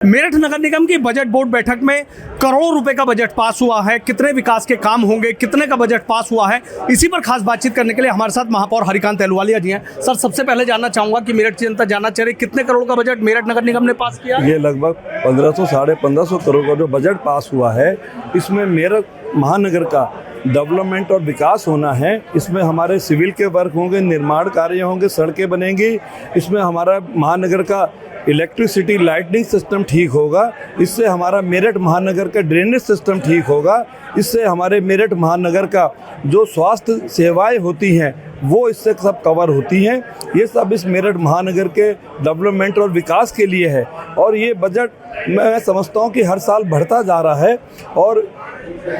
मेरठ नगर निगम की budget board बैठक में करोड़ों रुपए का बजट पास हुआ है। कितने विकास के काम होंगे, कितने का बजट पास हुआ है, इसी पर खास बातचीत करने के लिए हमारे साथ महापौर हरिकांत अहलुवालिया जी हैं। सर, सबसे पहले जानना चाहूंगा कि मेरठ की जनता जानना चाह रही कितने करोड़ का बजट मेरठ नगर निगम ने पास किया? ये लगभग 1500 साढ़े 1500 करोड़ का जो बजट पास हुआ है, इसमें मेरठ महानगर का डेवलपमेंट और विकास होना है। इसमें हमारे सिविल के वर्क होंगे, निर्माण कार्य होंगे, सड़कें बनेंगी। इसमें हमारा महानगर का इलेक्ट्रिसिटी लाइटनिंग सिस्टम ठीक होगा। इससे हमारा मेरठ महानगर का ड्रेनेज सिस्टम ठीक होगा। इससे हमारे मेरठ महानगर का जो स्वास्थ्य सेवाएं होती हैं वो इससे सब कवर होती हैं। ये सब इस मेरठ महानगर के डेवलपमेंट और विकास के लिए है। और ये बजट मैं समझता हूँ कि हर साल बढ़ता जा रहा है और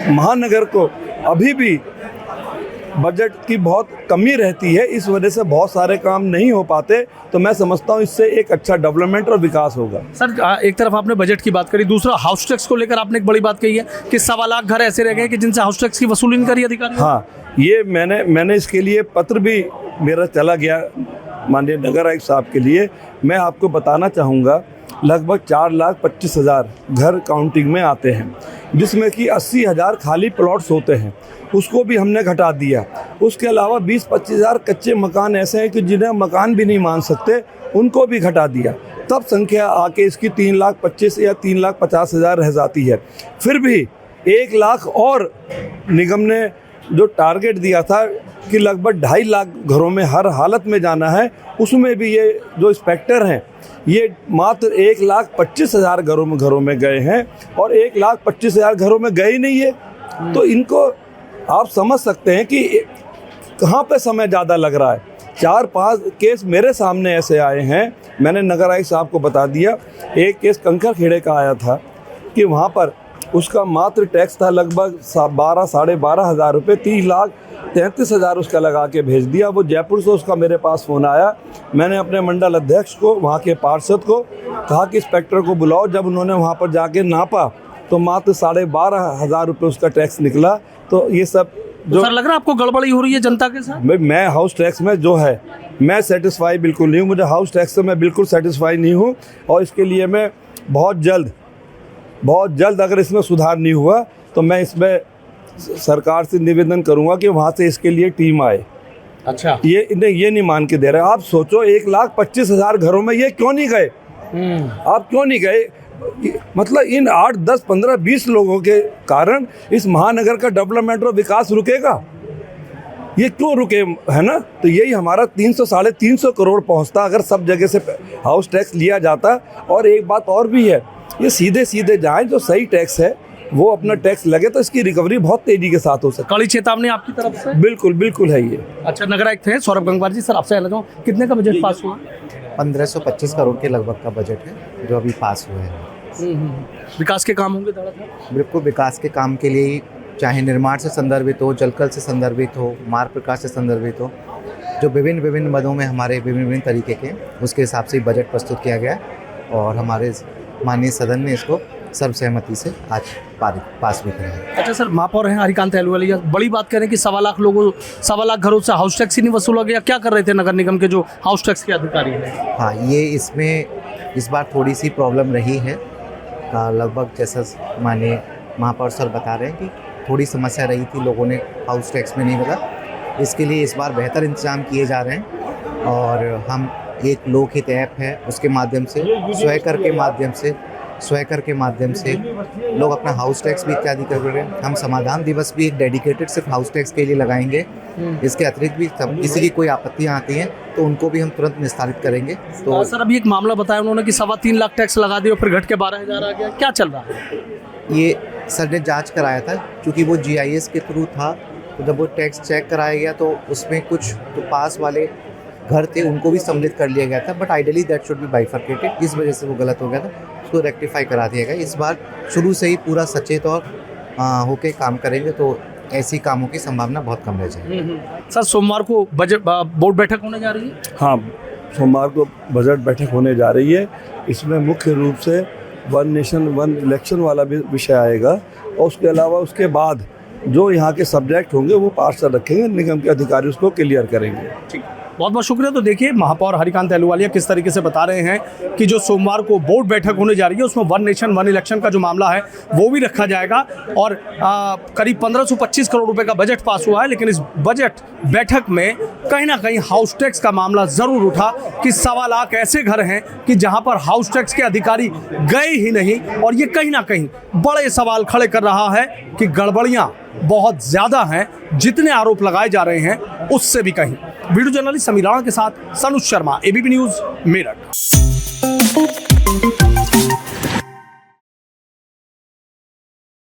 महानगर को अभी भी बजट की बहुत कमी रहती है। इस वजह से बहुत सारे काम नहीं हो पाते। तो मैं समझता हूँ इससे एक अच्छा डेवलपमेंट और विकास होगा। सर, एक तरफ आपने बजट की बात करी, दूसरा हाउस टैक्स को लेकर आपने एक बड़ी बात कही है कि 1.25 लाख घर ऐसे रह गए कि जिनसे हाउस टैक्स की वसूली नहीं करी अधिकारी। हाँ, ये मैंने इसके लिए पत्र भी मेरा चला गया माननीय नगर आयुक्त साहब के लिए। मैं आपको बताना चाहूँगा लगभग 4,25,000 घर काउंटिंग में आते हैं, जिसमें कि 80,000 खाली प्लॉट्स होते हैं, उसको भी हमने घटा दिया। उसके अलावा 20-25,000 कच्चे मकान ऐसे हैं कि जिन्हें मकान भी नहीं मान सकते, उनको भी घटा दिया। तब संख्या आके इसकी 3,25,000 या 3,50,000 रह जाती है। फिर भी 1 लाख और निगम ने जो टारगेट दिया था कि लगभग 2.5 लाख घरों में हर हालत में जाना है, उसमें भी ये जो इंस्पेक्टर हैं ये मात्र 1,25,000 घरों में गए हैं और 1,25,000 घरों में गए ही नहीं है। तो इनको आप समझ सकते हैं कि कहाँ पे समय ज़्यादा लग रहा है। 4-5 केस मेरे सामने ऐसे आए हैं, मैंने नगर आयुक्त साहब को बता दिया। एक केस कंकर खेड़े का आया था कि वहाँ पर उसका मात्र टैक्स था लगभग 12 साढ़े 12,000 रुपये, 30,33,000 उसका लगा के भेज दिया। वो जयपुर से उसका मेरे पास फ़ोन आया। मैंने अपने मंडल अध्यक्ष को, वहाँ के पार्षद को कहा कि इंस्पेक्टर को बुलाओ। जब उन्होंने वहाँ पर जाके नापा तो मात्र 12,500 रुपये उसका टैक्स निकला। तो ये सब जो सर, लग रहा है आपको गड़बड़ी हो रही है जनता के साथ? मैं हाउस टैक्स में जो है मैं सेटिस्फाई बिल्कुल नहीं हूँ। मुझे हाउस टैक्स से मैं बिल्कुल सेटिस्फाई नहीं हूँ और इसके लिए मैं बहुत जल्द अगर इसमें सुधार नहीं हुआ तो मैं इसमें सरकार से निवेदन करूंगा कि वहाँ से इसके लिए टीम आए। अच्छा, ये नहीं मान के दे रहे। आप सोचो 1,25,000 घरों में ये क्यों नहीं गए? आप क्यों नहीं गए? मतलब इन 8, 10, 15, 20 लोगों के कारण इस महानगर का डेवलपमेंट और विकास रुकेगा? ये क्यों रुके, है ना? तो यही हमारा 300 साढ़े 300 करोड़ पहुंचता अगर सब जगह से हाउस टैक्स लिया जाता। और एक बात और भी है, ये सीधे जाए, जो सही टैक्स है वो अपना टैक्स लगे तो इसकी रिकवरी बहुत तेजी के साथ हो सकती है। कड़ी चेतावनी आपकी तरफ से? बिल्कुल है ये। अच्छा, नगर आयुक्त हैं सौरभ गंगवार जी। सर, आपसे कहना चाहूँ कितने का बजट पास हुआ? 1525 करोड़ के लगभग का बजट है जो अभी पास हुआ है। विकास के काम होंगे धड़ाधड़? बिल्कुल, विकास के काम के लिए चाहे निर्माण से संदर्भित हो, जलकल से संदर्भित हो, मार्ग प्रकाश से संदर्भित हो, जो विभिन्न मदों में हमारे विभिन्न तरीके के, उसके हिसाब से बजट प्रस्तुत किया गया और हमारे माननीय सदन ने इसको सर्वसहमति से आज पास भी किया। अच्छा सर, महापौर हैं हरिकांत अहलुवालिया, बड़ी बात कह रहे हैं कि 1.25 लाख घरों से हाउस टैक्स ही नहीं वसूला गया। क्या कर रहे थे नगर निगम के जो हाउस टैक्स के अधिकारी हैं? हाँ, ये इसमें इस बार थोड़ी सी प्रॉब्लम रही है। लगभग जैसा माननीय महापौर सर बता रहे हैं कि थोड़ी समस्या रही थी, लोगों ने हाउस टैक्स में नहीं भरा। इसके लिए इस बार बेहतर इंतजाम किए जा रहे हैं और हम एक लोकहित ऐप है उसके माध्यम से स्वयं के माध्यम से लोग अपना हाउस टैक्स भी इत्यादि कर रहे हैं। हम समाधान दिवस भी एक डेडिकेटेड सिर्फ हाउस टैक्स के लिए लगाएंगे। इसके अतिरिक्त भी किसी की कोई आपत्तियां आती हैं तो उनको भी हम तुरंत निस्तारित करेंगे। तो सर, अभी एक मामला बताया उन्होंने कि 3.25 लाख टैक्स लगा दिया फिर घट के 12,000 आ गया, क्या चल रहा है? ये सर ने जाँच कराया था, क्योंकि वो GIS के थ्रू था। तो जब वो टैक्स चेक कराया गया तो उसमें कुछ तो पास वाले घर थे उनको भी सम्मिलित कर लिया गया था, but ideally that should be bifurcated. इस वजह से वो गलत हो गया था, उसको रेक्टिफाई करा दिया गया। इस बार शुरू से ही पूरा सचेत और होके काम करेंगे तो ऐसी कामों की संभावना बहुत कम रह जाएगी। सर, सोमवार को बजट बोर्ड बैठक होने जा रही है? हाँ, सोमवार को बजट बैठक होने जा रही है। इसमें मुख्य रूप से 1 नेशन 1 इलेक्शन वाला भी विषय आएगा और उसके अलावा उसके बाद जो यहाँ के सब्जेक्ट होंगे वो पार्षद रखेंगे, निगम के अधिकारी उसको क्लियर करेंगे। ठीक। बहुत बहुत शुक्रिया। तो देखिए महापौर हरिकांत अहलूवालिया किस तरीके से बता रहे हैं कि जो सोमवार को बोर्ड बैठक होने जा रही है उसमें वन नेशन वन इलेक्शन का जो मामला है वो भी रखा जाएगा और करीब 1525 करोड़ रुपए का बजट पास हुआ है। लेकिन इस बजट बैठक में कहीं ना कहीं हाउस टैक्स का मामला जरूर उठा कि 1.25 लाख ऐसे घर हैं कि जहां पर हाउस टैक्स के अधिकारी गए ही नहीं और ये कहीं ना कहीं बड़े सवाल खड़े कर रहा है कि गड़बड़ियां बहुत ज्यादा हैं, जितने आरोप लगाए जा रहे हैं उससे भी कहीं। वीडियो जर्नलिस्ट समीर राणा के साथ सनुज शर्मा, एबीपी न्यूज, मेरठ।